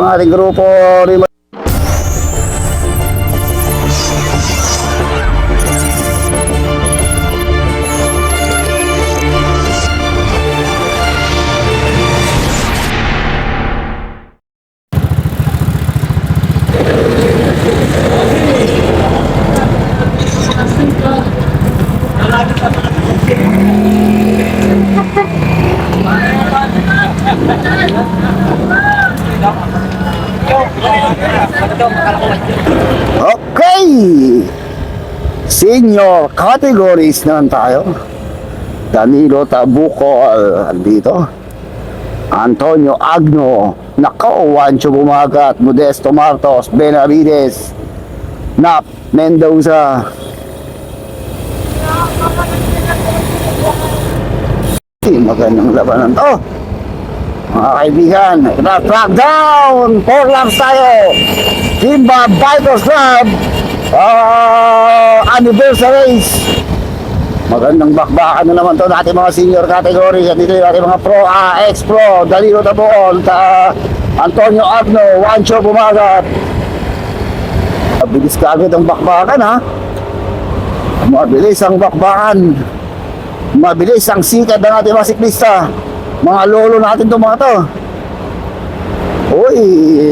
Ang ating grupo rin. Okay, senior categories naman tayo. Danilo Tabucol andito, Antonio Agno, nako, Juancho Bumagat, Modesto Martos, Benavides, Nap Mendoza. Magandang labanan to, mga kaibigan. Track down, 4 laps tayo. Timba Bikers Club anniversaries. Magandang bakbakan na naman to natin mga senior category. Dito yung ating mga pro, ex-pro, Danilo Tabucol, Antonio Agno, Juancho Bumagat. Mabilis ka agad ang bakbakan, ha? Mabilis ang bakbakan. Mabilis ang sikat ng ating mga siklista. Mga lolo natin itong mga to. Uy,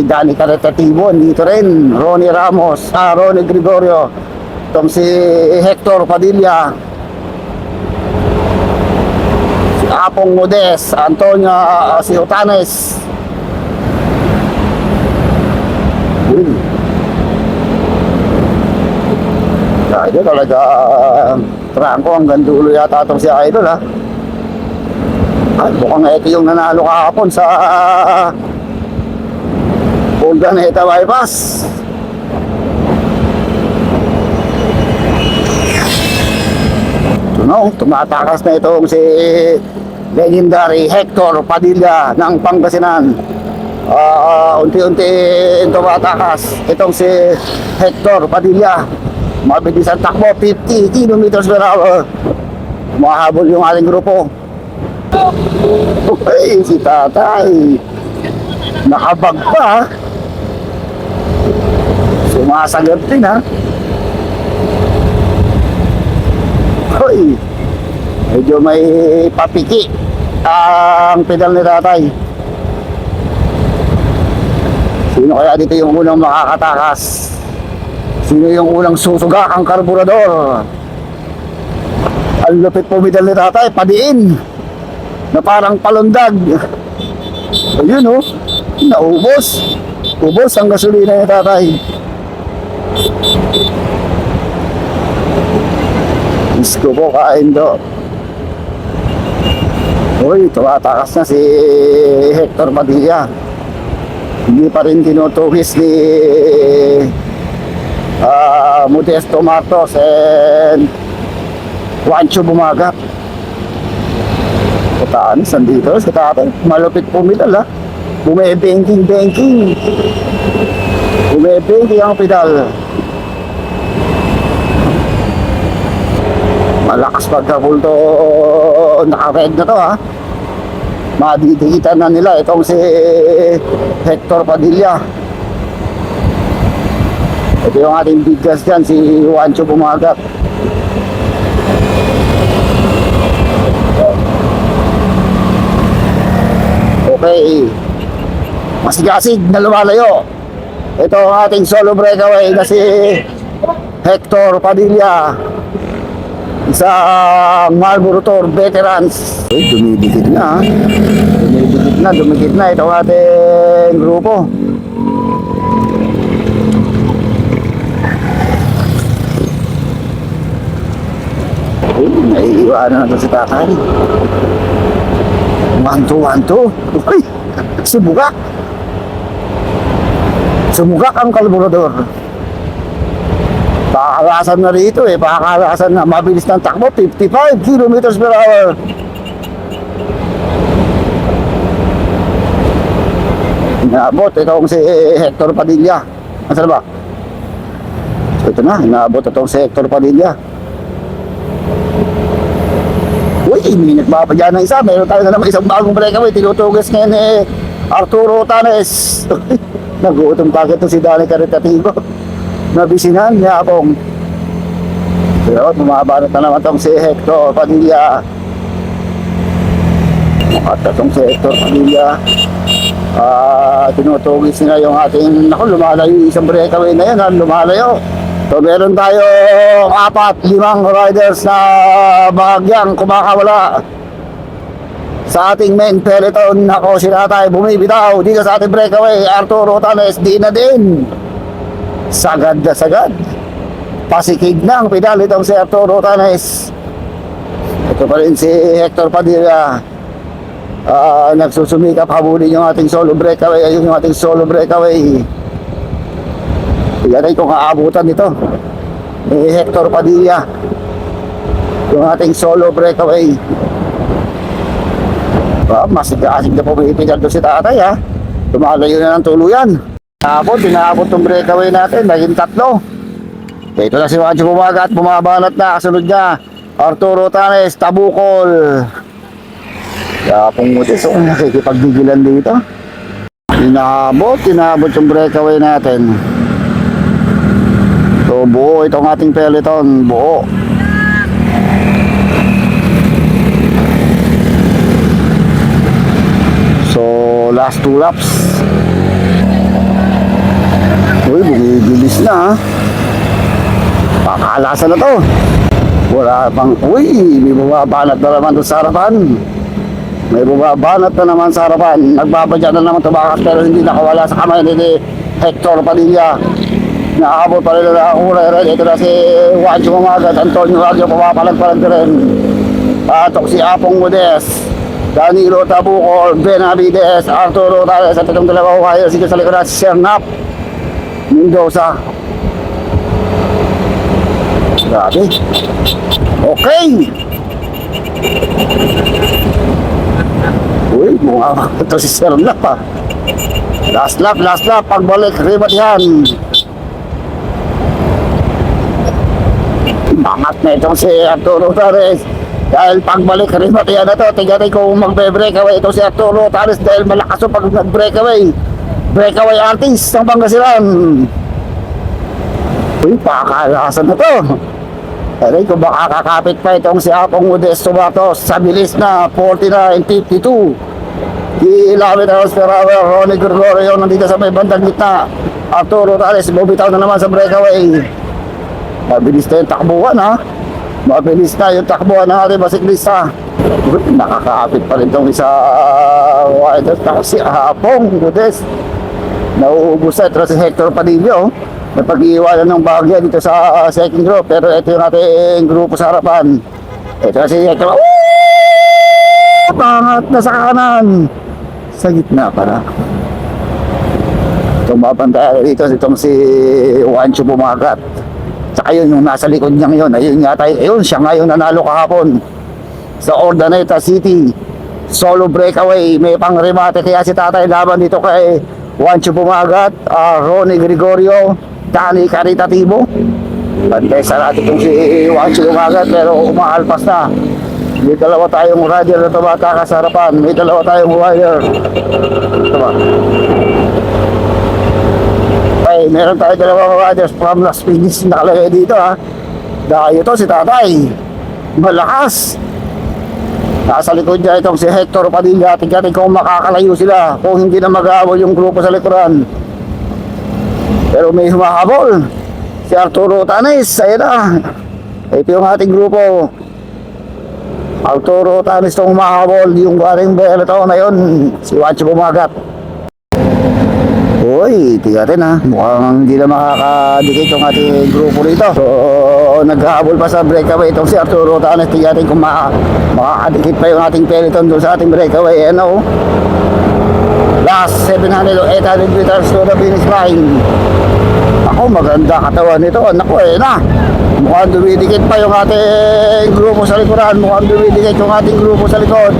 Dani Caritativo dito rin. Ronnie Ramos, Ronnie Gregorio. Itong si Hector Padilla, si Apong Modes, Antonio, si Otanes. Uy, Idol talaga. Trangko hanggang dulo yata itong si Idol, ha. At mukhang ito yung nanalo kahapon sa Urdaneta Bypass. Tumatakas na itong si legendary Hector Padilla ng Pangasinan. Unti-unti tumatakas itong si Hector Padilla. Mabilis ang takbo, 50 kilometers per hour. Mahabol yung ating grupo. Okay, si tatay nakabag pa, sumasagot din, ha. Hoy, medyo may papiki ang pedal ni tatay. Sino kaya dito yung unang makakatakas? Sino yung unang susugak ang karburador? Ang lupit po pedal ni tatay, padiin na parang palundag. Ayun, oh, naubos. Ubos ang gasolina ni tatay. Isko po, kain do. Uy, tumatakas na si Hector Padilla. Hindi pa rin tinutugis ni Modesto Martos and Juancho Bumagat. Putaan, sandito si tatay. Malupit pumidal, ha. Bumebenking ang pedal. Malakas pagkabulto. Naka-red na to, ha. Madidikitan na nila itong si Hector Padilla. Ito yung ating bigas dyan, si Juancho Bumagat. Okay, masigasig na lumalayo. Ito ang ating solo breakaway na si Hector Padilla, sa Marlboro Tour Veterans. Uy, dumidikit na, ha. Dumidikit na ito ang ating grupo. Uy, naiiwanan na ito si tatay. 1-2. Uy, sumugak ang karburador. Pakakalasan na rito, pakakalasan na. Mabilis ng takbo, 55 kilometers per hour. Inaabot itong si Hector Padilla. Nasaan ba? So ito na, inaabot itong si Hector Padilla. Uy, may nagpapadya ng isa. Meron tayo na naman isang bagong breakaway. Tinutugis ngayon Arturo Tanes. Nagutom pa ito si Danny Caritativo. Nabisinan niya akong. Pero bumabanat na naman itong si Hector Padilla. At itong si Hector Padilla. Tinutugis nila yung ating, lumalayo yung isang breakaway na yan, lumalayo. So meron tayo 4-5 riders na bahagyang kumakawala sa ating main peloton. Ako si Tatay bumibitaw dito sa ating breakaway. Arturo Tanes di na din, sagad na sagad, pasikig ng pedal itong si Arturo Tanes. Ito pa rin si Hector Padilla, nagsusumikap habulin yung ating solo breakaway. Ayun yung ating solo breakaway. Yan ay kung aabutan nito ni Hector Padilla, yung ating solo breakaway. Masig-asig na pumipigil doon si Tatay, ha. Lumalayo na ng tuluyan. Tinabot yung breakaway natin, naging 3. Ito na si Wancho Bumagat, bumabanat na. Kasunod niya Arturo Tanes, Tabukol. Kaya pumutis, nakikipagdigilan dito. Tinabot yung breakaway natin. So buo itong ating peloton, buo. So last 2 laps. Uy, bilis na, ha. Pakalasan na to. Wala pang, may bumabanat na naman doon sa harapan. May bumabanat na naman sa harapan. Nagbabadya na naman tumakas pero hindi nakawala sa kamay ni Hector Padilla. Naabot pa rin na ura. Ito na si Wancho Bumagat, Antonio Radio, pumapalag-palag rin. Patok si Apong Modes, Danilo Tabukol, Ben Avides, Arturo Tanes, at itong dalawang wire sige sa likuran, si Sernap Mendoza. Grabe. Okay. Uy, mga ito si Sernap, ha. Last lap, pagbalik, ribat yan. Bangat na itong si Arturo Tanes. Dahil pagbalik rin matiyan na to. Tingnan kung magbe-breakaway itong si Arturo Tanes dahil malakas yung pag nag-breakaway. Breakaway artist ng Pangasinan. Uy, pakalasan na to. Dahil kung baka kakapit pa itong si Apong Modesto Matos sa bilis na 49.52 kilometers per hour. Ronnie Gregorio nandito sa may bandang gitna. Arturo Tanes bumitaw na naman sa breakaway. Mabilis na yung takbuhan, ha. Mabilis na yung takbuhan ng ating basiklista. Nakakaapit pa rin itong isa riders na si Apong Modes. Nauubos na ito si Hector Padilla, na pag-iiwanan ng bagya dito sa second group. Pero ito yung ating grupo sa harapan. Ito na si Hector. Pangat na sa kanan. Sa gitna para. Itong mapantay dito itong si Wancho Bumagat. Saka yun yung nasa likod niya ngayon. Ayun siya ngayon nanalo kahapon sa Urdaneta City solo breakaway. May pang remate kaya si Tatay laban dito kay Wancho Bumagat, Ronnie Gregorio, Danny Caritativo. Pantay sa natin itong si Wancho Bumagat pero umaalpas na. May dalawa tayong rider na tumataka sa harapan. May dalawa tayong wire. Ito ba? Ay, meron tayo dalawang riders from Las Piñas nakalagay dito, ha. Dahil ito si Tatay, malakas. Nasa likod niya itong si Hector Padilla. Tingnan kung makakalayo sila kung hindi na mag-aawal yung grupo sa likuran. Pero may humahabol si Arturo Tanes. Ayan na. Ito yung ating grupo. Arturo Tanes itong humahabol. Yung galing Bellator na yun, si Wancho Bumagat. Uy, tigatin, ha. Mukhang hindi na makakadikit yung ating grupo rito. So, naghahabol pa sa breakaway itong si Arturo Tanes. Tigatin kung makakadikit pa yung ating peloton doon sa ating breakaway. Ano? Last 700 o 800 meters to the finish line. Ako, maganda katawan nito. Naku, na. Mukhang dumidikit pa yung ating grupo sa likuran. Mukhang dumidikit yung ating grupo sa likod.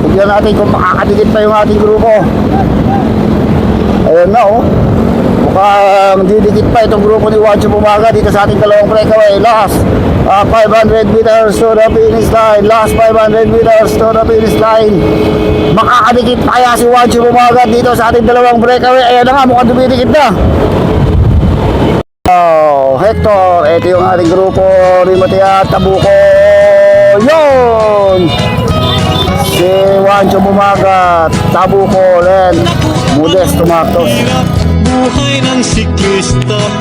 Tignan natin kung makakadikit pa yung ating grupo. Ayan na, oh. Mukhang didikit pa itong grupo ni Juancho Bumaga dito sa ating dalawang breakaway. Last 500 meters to the finish line. Last 500 meters to the finish line. Makakadikit pa kaya si Juancho Bumaga dito sa ating dalawang breakaway. Ayan na nga, mukhang dumidikit na. Oh, Hector, ito yung ating grupo. Rimatia, Tabuco. Yun! Si Juancho Bumaga, Tabuco, and Modesto Marcos. Buhay ng siklista.